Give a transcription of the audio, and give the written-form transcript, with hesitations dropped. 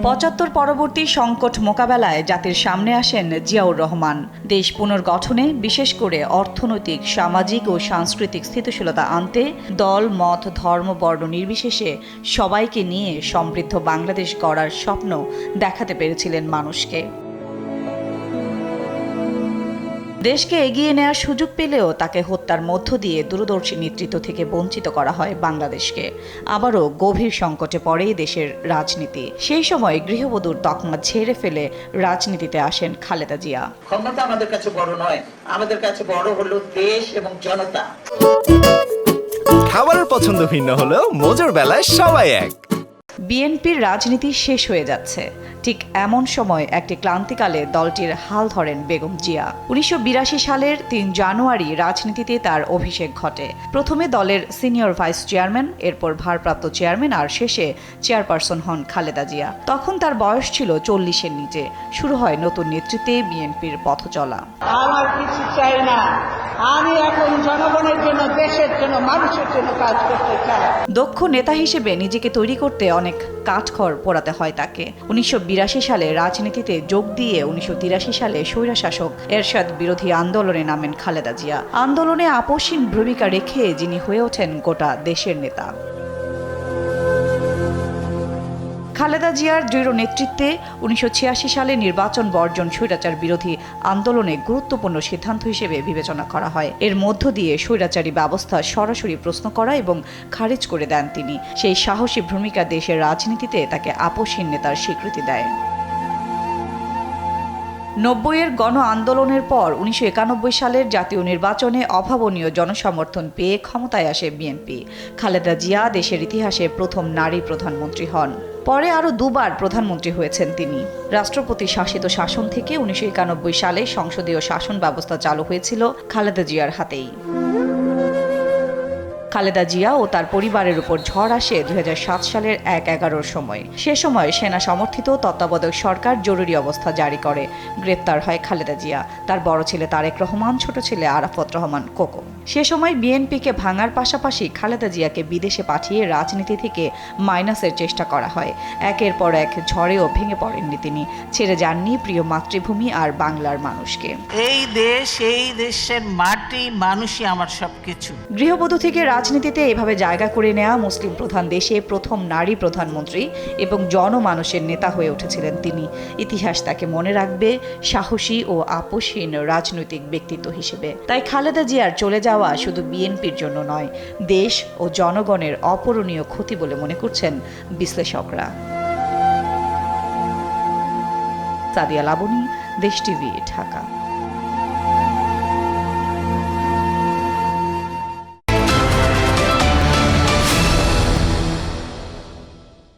৭৫ পরবর্তী সংকট মোকাবেলায় জাতির সামনে আসেন জিয়াউর রহমান। দেশ পুনর্গঠনে বিশেষ করে অর্থনৈতিক, সামাজিক ও সাংস্কৃতিক স্থিতিশীলতা আনতে দল, মত, ধর্ম, বর্ণ নির্বিশেষে সবাইকে নিয়ে সমৃদ্ধ বাংলাদেশ গড়ার স্বপ্ন দেখাতে পেরেছিলেন মানুষকে। দেশকে এগিয়ে নেওয়ার সুযোগ পেলেও তাকে হত্যার মধ্য দিয়ে দূরদর্শী নেতৃত্ব থেকে বঞ্চিত করা হয় বাংলাদেশকে। আবারও গভীর সংকটে পড়ে দেশের রাজনীতি। সেই সময় গৃহবধূর তকমা ঝেড়ে ফেলে রাজনীতিতে আসেন খালেদা জিয়া। ক্ষমতা আমাদের কাছে বড় নয়, আমাদের কাছে বড় হলো দেশ এবং জনতা। খাবারের পছন্দ ভিন্ন হলেও মজার বেলায় সবাই এক। বিএনপির রাজনীতি শেষ হয়ে যাচ্ছে, ঠিক এমন সময় একটি ক্লান্তিকালে দলটির হাল ধরেন বেগম জিয়া। ১৯৮২ সালের ৩ জানুয়ারি রাজনীতিতে তার অভিষেক ঘটে। প্রথমে দলের সিনিয়র ভাইস চেয়ারম্যান, এরপর ভারপ্রাপ্ত চেয়ারম্যান আর শেষে চেয়ারপারসন হন খালেদা জিয়া। তখন তার বয়স ছিল ৪০-এর নিচে। শুরু হয় নতুন নেতৃত্বে বিএনপির পথ চলা। আমার কিছু চাই না, আমি এখন জনগণের জন্য, দেশের জন্য, মানুষের জন্য কাজ করতে চাই। দক্ষ নেতা হিসেবে নিজেকে তৈরি করতে অনেক কাঠখড় পোড়াতে হয় তাকে। ১৯৮২ সালে রাজনীতিতে যোগ দিয়ে ১৯৮৩ সালে স্বৈরশাসক এরশাদ বিরোধী আন্দোলনে নামেন খালেদা জিয়া। আন্দোলনে আপোষহীন ভূমিকা রেখে যিনি হয়ে ওঠেন গোটা দেশের নেতা। খালেদা জিয়ার দৃঢ় নেতৃত্বে ১৯৮৬ সালে নির্বাচন বর্জন স্বৈরাচার বিরোধী আন্দোলনে গুরুত্বপূর্ণ সিদ্ধান্ত হিসেবে বিবেচনা করা হয়। এর মধ্য দিয়ে স্বৈরাচারী ব্যবস্থা সরাসরি প্রশ্ন করা এবং খারিজ করে দেন তিনি। সেই সাহসী ভূমিকা দেশের রাজনীতিতে তাকে আপোষহীন নেতার স্বীকৃতি দেয়। ৯০-এর গণ আন্দোলনের পর ১৯৯১ সালের জাতীয় নির্বাচনে অভাবনীয় জনসমর্থন পেয়ে ক্ষমতায় আসে বিএনপি। খালেদা জিয়া দেশের ইতিহাসে প্রথম নারী প্রধানমন্ত্রী হন। পরে আরও দুবার প্রধানমন্ত্রী হয়েছেন তিনি। রাষ্ট্রপতি শাসিত শাসন থেকে ১৯৯১ সালে সংসদীয় শাসন ব্যবস্থা চালু হয়েছিল খালেদা জিয়ার হাতেই। খালেদা জিয়া ও তার পরিবারের উপর ঝড় আসে ২০০৭ সালের ১/১১ সময়। সে সময় সেনা সমর্থিত তত্ত্বাবধায়ক সরকার জরুরি অবস্থা জারি করে। গ্রেপ্তার হয় খালেদা জিয়া, তার বড় ছেলে তারেক রহমান, ছোট ছেলে আরাফাত রহমান কোকো। সে সময় বিএনপিকে ভাঙার পাশাপাশি খালেদা জিয়াকে বিদেশে পাঠিয়ে রাজনীতি থেকে মাইনাসের চেষ্টা করা হয়। একের পর এক ঝড়েও ভেঙে পড়েননি তিনি, ছেড়ে যাননি প্রিয় মাতৃভূমি আর বাংলার মানুষকে। এই দেশের মাটি, মানুষই আমার সবকিছু। গৃহবধূ থেকে রাজনীতিতে এভাবে জায়গা করে নেওয়া মুসলিম প্রধান দেশে প্রথম নারী প্রধানমন্ত্রী এবং জনমানুষের নেতা হয়ে উঠেছিলেন তিনি। ইতিহাস তাকে মনে রাখবে সাহসী ও আপোষহীন রাজনৈতিক ব্যক্তিত্ব হিসেবে। তাই খালেদা জিয়ার চলে যাওয়া শুধু বিএনপির জন্য নয়, দেশ ও জনগণের অপূরণীয় ক্ষতি বলে মনে করছেন বিশ্লেষকরা। সাদিয়া লাবনী, দেশ টিভি, ঢাকা।